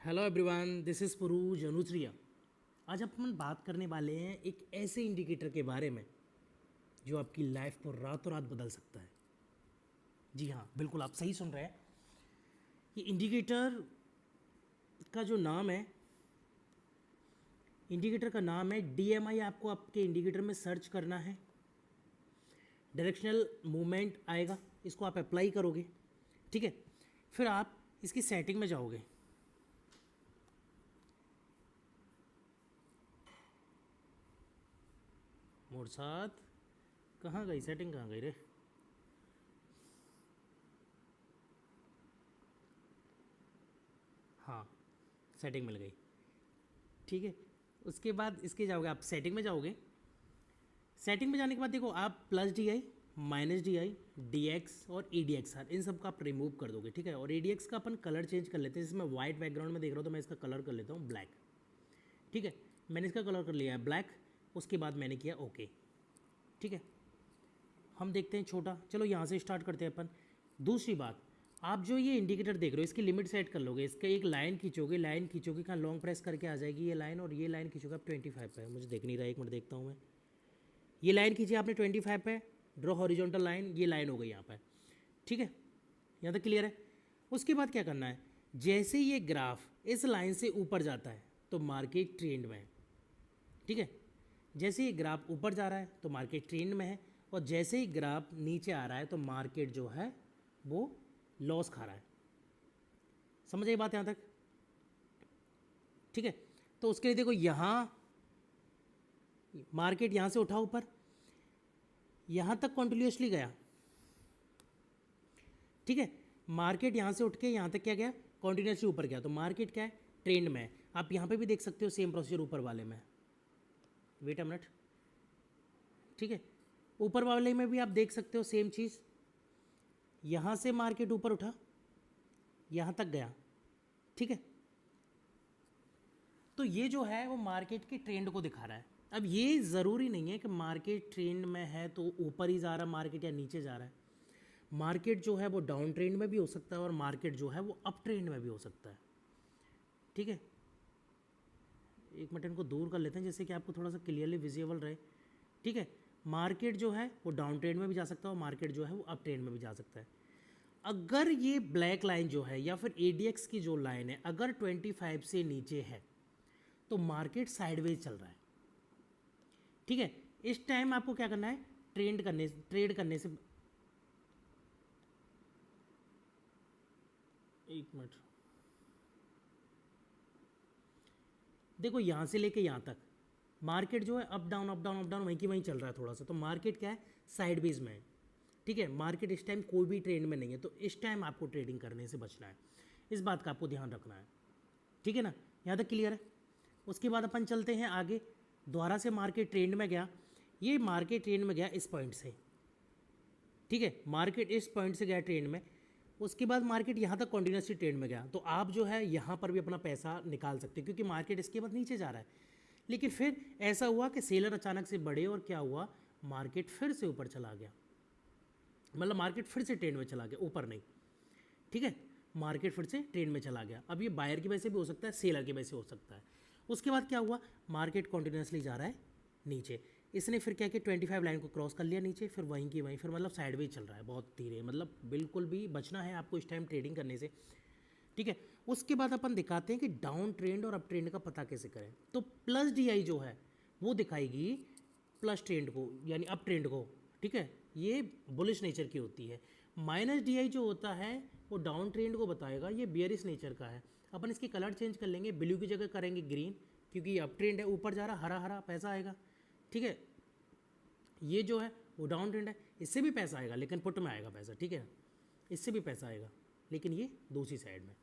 Hello everyone, this is Puruj Anutriya. आज अपन बात करने वाले हैं एक ऐसे इंडिकेटर के बारे में जो आपकी लाइफ को रातों रात बदल सकता है। जी हाँ, बिल्कुल आप सही सुन रहे हैं। ये इंडिकेटर का जो नाम है, इंडिकेटर का नाम है DMI। आपको आपके इंडिकेटर में सर्च करना है, डायरेक्शनल मूवमेंट आएगा, इसको आप अप्लाई करोगे। ठीक है, फिर आप इसकी सेटिंग में जाओगे। मोड 7 कहाँ गई, सेटिंग कहाँ गई रे? हाँ, सेटिंग मिल गई। ठीक है, उसके बाद इसके जाओगे, आप सेटिंग में जाओगे। सेटिंग में जाने के बाद देखो, आप +DI, -DI, DX और ADXR इन सब का आप रिमूव कर दोगे। ठीक है, और ADX का अपन कलर चेंज कर लेते हैं। जैसे मैं वाइट बैकग्राउंड में देख रहा हूँ तो मैं इसका कलर कर लेता हूँ ब्लैक। ठीक है, मैंने इसका कलर कर लिया है ब्लैक। उसके बाद मैंने किया ओके। ठीक है, हम देखते हैं छोटा। चलो यहाँ से स्टार्ट करते हैं अपन। दूसरी बात, आप जो ये इंडिकेटर देख रहे हो इसकी लिमिट सेट कर लोगे। इसका एक लाइन खींचोगे, लाइन खींचोगे, कहाँ लॉन्ग प्रेस करके आ जाएगी ये लाइन, और ये लाइन खींचोगे आप 25 पे। मुझे देख नहीं रहा, एक मिनट देखता हूँ मैं। ये लाइन खींची आपने 25 पे, ड्रॉ हॉरिजॉन्टल लाइन, ये लाइन हो गई यहाँ पर। ठीक है, यहाँ तक क्लियर है। उसके बाद क्या करना है, जैसे ये ग्राफ इस लाइन से ऊपर जाता है तो मार्केट ट्रेंड में है। ठीक है, जैसे ही ग्राफ ऊपर जा रहा है तो मार्केट ट्रेंड में है, और जैसे ही ग्राफ नीचे आ रहा है तो मार्केट जो है वो लॉस खा रहा है। समझ आई बात यहाँ तक? ठीक है, तो उसके लिए देखो, यहाँ मार्केट यहाँ से उठा ऊपर, यहाँ तक कॉन्टिन्यूसली गया। ठीक है, मार्केट यहाँ से उठ के यहाँ तक क्या गया, कॉन्टिन्यूसली ऊपर गया, तो मार्केट क्या है, ट्रेंड में है। आप यहाँ पे भी देख सकते हो सेम प्रोसीजर ऊपर वाले में। Wait a minute. ठीक है, ऊपर वाले में भी आप देख सकते हो सेम चीज़। यहाँ से मार्केट ऊपर उठा, यहाँ तक गया। ठीक है, तो ये जो है वो मार्केट के ट्रेंड को दिखा रहा है। अब ये ज़रूरी नहीं है कि मार्केट ट्रेंड में है तो ऊपर ही जा रहा है मार्केट या नीचे जा रहा है। मार्केट जो है वो डाउन ट्रेंड में भी हो सकता है और मार्केट जो है वो अप ट्रेंड में भी हो सकता है। ठीक है, एक मिनट इनको दूर कर लेते हैं जैसे कि आपको थोड़ा सा क्लियरली विजिबल रहे। ठीक है, मार्केट जो है वो डाउन ट्रेंड में भी जा सकता है और मार्केट जो है वो अप ट्रेंड में भी जा सकता है। अगर ये ब्लैक लाइन जो है या फिर ADX की जो लाइन है अगर 25 से नीचे है तो मार्केट साइडवेज चल रहा है। ठीक है, इस टाइम आपको क्या करना है, ट्रेड करने से एक मिनट देखो, यहाँ से लेके यहाँ तक मार्केट जो है up down up down up down वहीं की वहीं चल रहा है थोड़ा सा, तो मार्केट क्या है, साइडवेज में है। ठीक है, मार्केट इस टाइम कोई भी ट्रेंड में नहीं है, तो इस टाइम आपको ट्रेडिंग करने से बचना है। इस बात का आपको ध्यान रखना है। ठीक है ना, यहाँ तक क्लियर है? उसके बाद अपन चलते हैं आगे। दोबारा से मार्केट ट्रेंड में गया, ये मार्केट ट्रेंड में गया इस पॉइंट से। ठीक है, मार्केट इस पॉइंट से गया ट्रेंड में, उसके बाद मार्केट यहाँ तक कॉन्टिन्यूसली ट्रेंड में गया, तो आप जो है यहाँ पर भी अपना पैसा निकाल सकते हैं क्योंकि मार्केट इसके बाद नीचे जा रहा है। लेकिन फिर ऐसा हुआ कि सेलर अचानक से बढ़े और क्या हुआ, मार्केट फिर से ऊपर चला गया, मतलब मार्केट फिर से ट्रेंड में चला गया, ऊपर नहीं। ठीक है, मार्केट फिर से ट्रेंड में चला गया। अब ये बायर की वजह से भी हो सकता है, सेलर की वजह से हो सकता है। उसके बाद क्या हुआ, मार्केट कॉन्टिन्यूसली जा रहा है नीचे। इसने फिर क्या किया, 25 लाइन को क्रॉस कर लिया नीचे, फिर वहीं की वहीं, फिर मतलब साइडवेज चल रहा है बहुत धीरे, मतलब बिल्कुल भी बचना है आपको इस टाइम ट्रेडिंग करने से। ठीक है, उसके बाद अपन दिखाते हैं कि डाउन ट्रेंड और अप ट्रेंड का पता कैसे करें। तो +DI जो है वो दिखाएगी प्लस ट्रेंड को, यानी अप ट्रेंड को। ठीक है, ये बुलिश नेचर की होती है। -DI जो होता है वो डाउन ट्रेंड को बताएगा, ये बियरिश नेचर का है। अपन इसके कलर चेंज कर लेंगे, ब्लू की जगह करेंगे ग्रीन, क्योंकि ये अप ट्रेंड है, ऊपर जा रहा, हरा हरा पैसा आएगा। ठीक है, ये जो है वो डाउन ट्रेंड है, इससे भी पैसा आएगा लेकिन पुट में आएगा पैसा। ठीक है, इससे भी पैसा आएगा लेकिन ये दूसरी साइड में।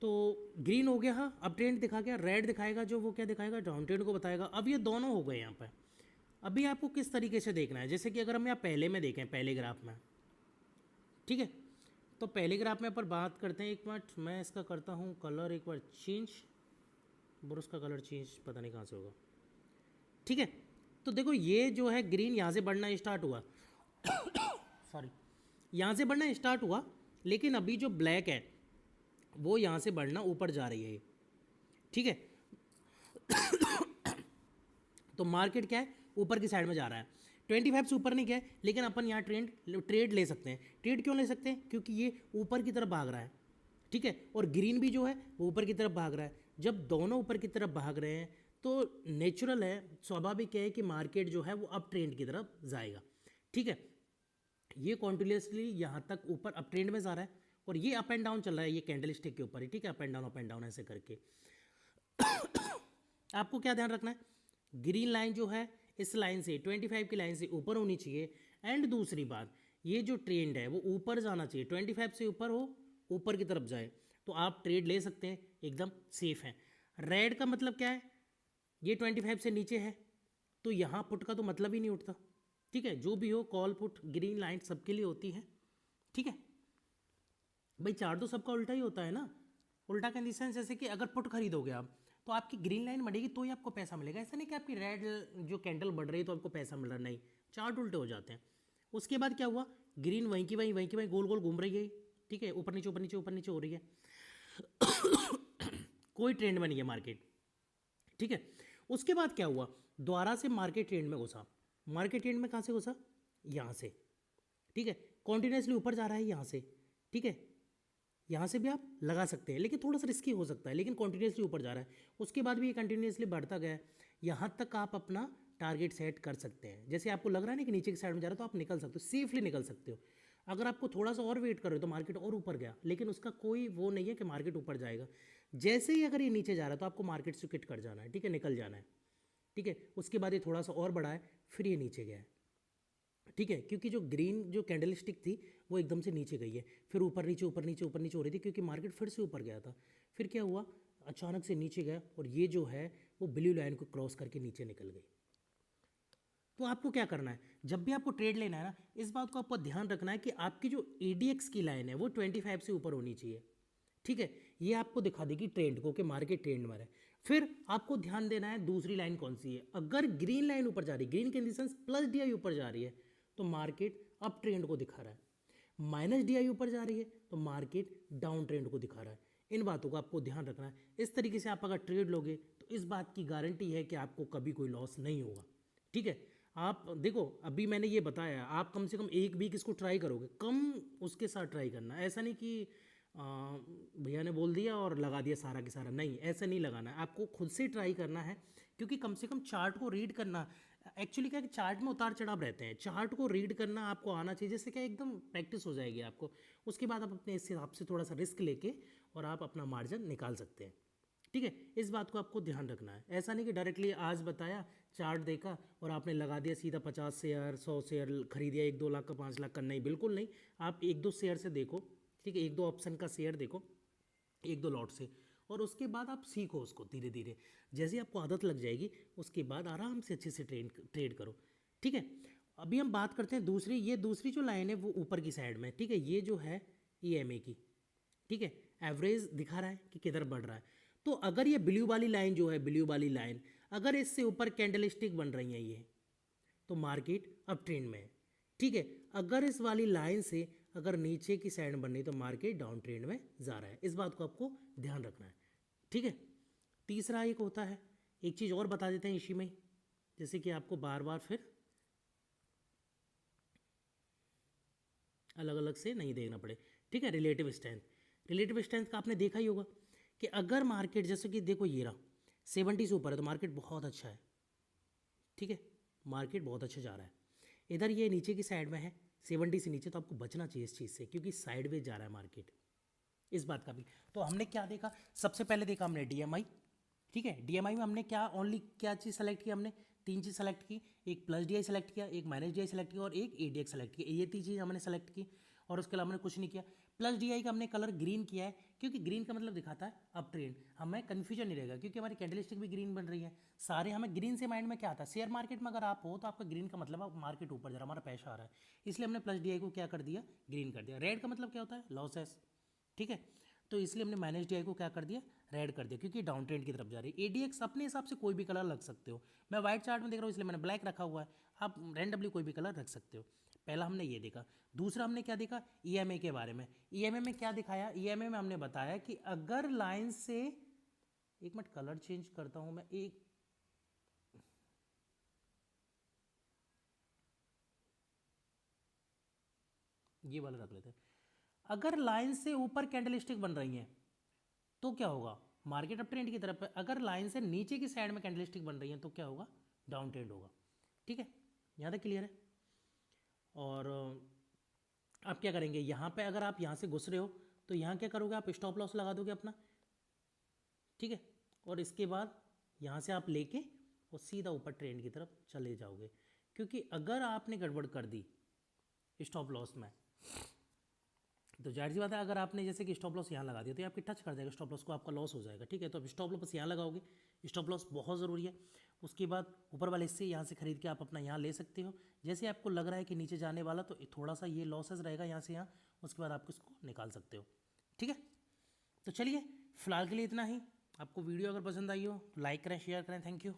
तो ग्रीन हो गया, हाँ अप ट्रेंड दिखा गया। रेड दिखाएगा जो वो क्या दिखाएगा, डाउन ट्रेंड को बताएगा। अब ये दोनों हो गए यहाँ पर। अभी आपको किस तरीके से देखना है, जैसे कि अगर हम यहाँ पहले में देखें, पहले ग्राफ में। ठीक है, तो पहले ग्राफ में अपन बात करते हैं। एक मिनट मैं इसका करता हूँ कलर एक बार चेंज, ब्रश का कलर चेंज पता नहीं कहाँ से होगा। ठीक है, तो देखो ये जो है ग्रीन यहाँ से बढ़ना स्टार्ट हुआ सॉरी, यहाँ से बढ़ना स्टार्ट हुआ, लेकिन अभी जो ब्लैक है वो यहाँ से बढ़ना ऊपर जा रही है, ठीक है। तो मार्केट क्या है, ऊपर की साइड में जा रहा है, 25 से ऊपर नहीं गया है, लेकिन अपन यहाँ ट्रेड ले सकते हैं। ट्रेड क्यों ले सकते हैं, क्योंकि ये ऊपर की तरफ भाग रहा है, ठीक है, और ग्रीन भी जो है वो ऊपर की तरफ भाग रहा है। जब दोनों ऊपर की तरफ भाग रहे हैं तो नेचुरल है, स्वाभाविक है कि मार्केट जो है वो अप ट्रेंड की तरफ जाएगा, ठीक है। ये कॉन्टिन्यूसली यहाँ तक ऊपर अप ट्रेंड में जा रहा है और ये अप एंड डाउन चल रहा है, ये कैंडल स्टिक के ऊपर ही, ठीक है, अप एंड डाउन ऐसे करके। आपको क्या ध्यान रखना है, ग्रीन लाइन जो है इस लाइन से 25 की लाइन से ऊपर होनी चाहिए। एंड दूसरी बात, ये जो ट्रेंड है वो ऊपर जाना चाहिए, 25 से ऊपर हो, ऊपर की तरफ जाए, तो आप ट्रेड ले सकते हैं, एकदम सेफ है। रेड का मतलब क्या है, ये 25 से नीचे है तो यहाँ पुट का तो मतलब ही नहीं उठता, ठीक है। जो भी हो, कॉल पुट ग्रीन लाइन सबके लिए होती है, ठीक है भाई। चार्ट तो सबका उल्टा ही होता है ना, उल्टा का इन द सेंस जैसे कि अगर पुट खरीदोगे आप तो आपकी ग्रीन लाइन बढ़ेगी तो ही आपको पैसा मिलेगा, ऐसा नहीं कि आपकी रेड जो कैंडल बढ़ रही है तो आपको पैसा मिल रहा, नहीं, चार्ट उल्टे हो जाते हैं। उसके बाद क्या हुआ, ग्रीन वहीं की वहीं गोल गोल घूम रही है, ठीक है, ऊपर नीचे ऊपर नीचे ऊपर नीचे हो रही है। कोई ट्रेंड में नहीं है मार्केट, ठीक है। उसके बाद क्या हुआ, दोबारा से मार्केट ट्रेंड में घुसा। मार्केट ट्रेंड में कहाँ से घुसा, यहाँ से, ठीक है, कॉन्टिन्यूसली ऊपर जा रहा है यहाँ से, ठीक है। यहाँ से भी आप लगा सकते हैं लेकिन थोड़ा सा रिस्की हो सकता है, लेकिन कॉन्टिन्यूसली ऊपर जा रहा है। उसके बाद भी ये कंटिन्यूसली बढ़ता गया, यहाँ तक आप अपना टारगेट सेट कर सकते हैं। जैसे आपको लग रहा है ना कि नीचे की साइड में जा रहा है तो आप निकल सकते हो, सेफली निकल सकते हो। अगर आपको थोड़ा सा और वेट कर रहे हो तो मार्केट और ऊपर गया, लेकिन उसका कोई वो नहीं है कि मार्केट ऊपर जाएगा। जैसे ही अगर ये नीचे जा रहा है तो आपको मार्केट से क्विट कर जाना है, ठीक है, निकल जाना है, ठीक है। उसके बाद ये थोड़ा सा और बढ़ा है, फिर ये नीचे गया है, ठीक है, क्योंकि जो ग्रीन जो कैंडल स्टिक थी वो एकदम से नीचे गई है, फिर ऊपर नीचे ऊपर नीचे ऊपर नीचे हो रही थी क्योंकि मार्केट फिर से ऊपर गया था। फिर क्या हुआ, अचानक से नीचे गया और ये जो है वो ब्लू लाइन को क्रॉस करके नीचे निकल गई। तो आपको क्या करना है, जब भी आपको ट्रेड लेना है ना, इस बात को आपको ध्यान रखना है कि आपकी जो ADX की लाइन है वो 25 से ऊपर होनी चाहिए, ठीक है। ये आपको दिखा देगी ट्रेंड को कि मार्केट ट्रेंड में है। फिर आपको ध्यान देना है दूसरी लाइन कौन सी है, अगर ग्रीन लाइन ऊपर जा रही है, ग्रीन के सेंस प्लस DI ऊपर जा रही है तो मार्केट अप ट्रेंड को दिखा रहा है, माइनस DI ऊपर जा रही है तो मार्केट डाउन ट्रेंड को दिखा रहा है। इन बातों का आपको ध्यान रखना है। इस तरीके से आप अगर ट्रेड लोगे तो इस बात की गारंटी है कि आपको कभी कोई लॉस नहीं होगा, ठीक है। आप देखो, अभी मैंने ये बताया, आप कम से कम 1 वीक इसको ट्राई करोगे, कम उसके साथ ट्राई करना, ऐसा नहीं कि भैया ने बोल दिया और लगा दिया सारा के सारा, नहीं, ऐसा नहीं लगाना है, आपको खुद से ट्राई करना है। क्योंकि कम से कम चार्ट को रीड करना, एक्चुअली क्या है कि चार्ट में उतार चढ़ाव रहते हैं, चार्ट को रीड करना आपको आना चाहिए, जिससे क्या एकदम प्रैक्टिस हो जाएगी आपको। उसके बाद आप अपने इस हिसाब से थोड़ा सा रिस्क लेके और आप अपना मार्जिन निकाल सकते हैं, ठीक है। इस बात को आपको ध्यान रखना है, ऐसा नहीं कि डायरेक्टली आज बताया, चार्ट देखा और आपने लगा दिया सीधा 50 शेयर 100 शेयर खरीद दिया, 1-2 लाख का 5 लाख का, नहीं, बिल्कुल नहीं। आप 1-2 शेयर से देखो, ठीक है, 1-2 ऑप्शन का शेयर देखो, 1-2 लॉट से, और उसके बाद आप सीखो उसको धीरे धीरे। जैसे आपको आदत लग जाएगी उसके बाद आराम से अच्छे से ट्रेड करो, ठीक है। अभी हम बात करते हैं दूसरी, ये दूसरी जो लाइन है वो ऊपर की साइड में, ठीक है, ये जो है EMA की, ठीक है, एवरेज दिखा रहा है कि किधर बढ़ रहा है। तो अगर ये ब्लू वाली लाइन जो है, ब्लू वाली लाइन अगर इससे ऊपर कैंडल स्टिक बन रही है ये, तो मार्केट अप ट्रेंड में है, ठीक है। अगर इस वाली लाइन से अगर नीचे की साइड बन रही तो मार्केट डाउन ट्रेंड में जा रहा है, इस बात को आपको ध्यान रखना है, ठीक है। तीसरा एक होता है, एक चीज़ और बता देते हैं इसी में, जैसे कि आपको बार बार फिर अलग अलग से नहीं देखना पड़े, ठीक है। रिलेटिव स्ट्रेंथ, रिलेटिव स्ट्रेंथ का आपने देखा ही होगा कि अगर मार्केट, जैसे कि देखो ये रहा 70 से ऊपर है तो मार्केट बहुत अच्छा है, ठीक है, मार्केट बहुत अच्छा जा रहा है। इधर ये नीचे की साइड में है 70 से नीचे, तो आपको बचना चाहिए इस चीज़ से क्योंकि साइडवेज जा रहा है मार्केट, इस बात का भी। तो हमने क्या देखा, सबसे पहले देखा हमने DMI, ठीक है। DMI में हमने क्या ओनली क्या चीज़ सेलेक्ट की, हमने 3 चीज़ सेलेक्ट की, एक प्लस DI सेलेक्ट किया, एक माइनस DI सेलेक्ट किया और एक ADX सेलेक्ट किया, ये 3 चीज़ हमने सेलेक्ट की और उसके अलावा हमने कुछ नहीं किया। प्लस DI का हमने कलर ग्रीन किया है क्योंकि ग्रीन का मतलब दिखाता है अप ट्रेंड, हमें कन्फ्यूजन नहीं रहेगा क्योंकि हमारी कैंडलस्टिक भी ग्रीन बन रही है। सारे हमें ग्रीन से माइंड में क्या आता है, शेयर मार्केट में अगर आप हो तो आपका ग्रीन का मतलब आप मार्केट ऊपर जा रहा है, हमारा पैसा आ रहा है, इसलिए हमने प्लस DI को क्या कर दिया, ग्रीन कर दिया। रेड का मतलब क्या होता है, लॉसेस, ठीक है, तो इसलिए हमने माइनस DI को क्या कर दिया, रेड कर दिया क्योंकि डाउन ट्रेंड की तरफ जा रही है। ADX अपने हिसाब से कोई भी कलर लग सकते हो, मैं व्हाइट चार्ट में देख रहा हूँ इसलिए मैंने ब्लैक रखा हुआ है, आप रैंडमली कोई भी कलर रख सकते हो। पहला हमने ये देखा। दूसरा हमने क्या देखा, ईएमए के बारे में। ईएमए में क्या दिखाया, ईएमए में हमने बताया कि अगर लाइन से, एक मिनट कलर चेंज करता हूं मैं, एक ये वाला रख लेते हैं। अगर लाइन से ऊपर कैंडलस्टिक बन रही हैं तो क्या होगा, मार्केट अप ट्रेंड की तरफ है। अगर लाइन से नीचे की साइड में कैंडलस्टिक बन रही है तो क्या होगा, डाउन ट्रेंड होगा। ठीक है, यहाँ तक क्लियर है। और आप क्या करेंगे, यहाँ पे अगर आप यहाँ से घुस रहे हो तो यहाँ क्या करोगे, आप स्टॉप लॉस लगा दोगे अपना। ठीक है, और इसके बाद यहाँ से आप लेके और सीधा ऊपर ट्रेंड की तरफ चले जाओगे। क्योंकि अगर आपने गड़बड़ कर दी स्टॉप लॉस में, तो जाहिर सी बात है, अगर आपने जैसे कि स्टॉप लॉस यहाँ लगा दिया तो ये आपकी टच कर जाएगा स्टॉप लॉस को, आपका लॉस हो जाएगा। ठीक है, तो अब स्टॉप लॉस यहाँ लगाओगे, स्टॉप लॉस बहुत ज़रूरी है। उसके बाद ऊपर वाले हिस्से यहाँ से खरीद के आप अपना यहाँ ले सकते हो। जैसे आपको लग रहा है कि नीचे जाने वाला, तो थोड़ा सा ये लॉसेस रहेगा यहाँ से यहाँ, उसके बाद आप इसको निकाल सकते हो। ठीक है, तो चलिए फिलहाल के लिए इतना ही। आपको वीडियो अगर पसंद आई हो तो लाइक करें, शेयर करें। Thank you.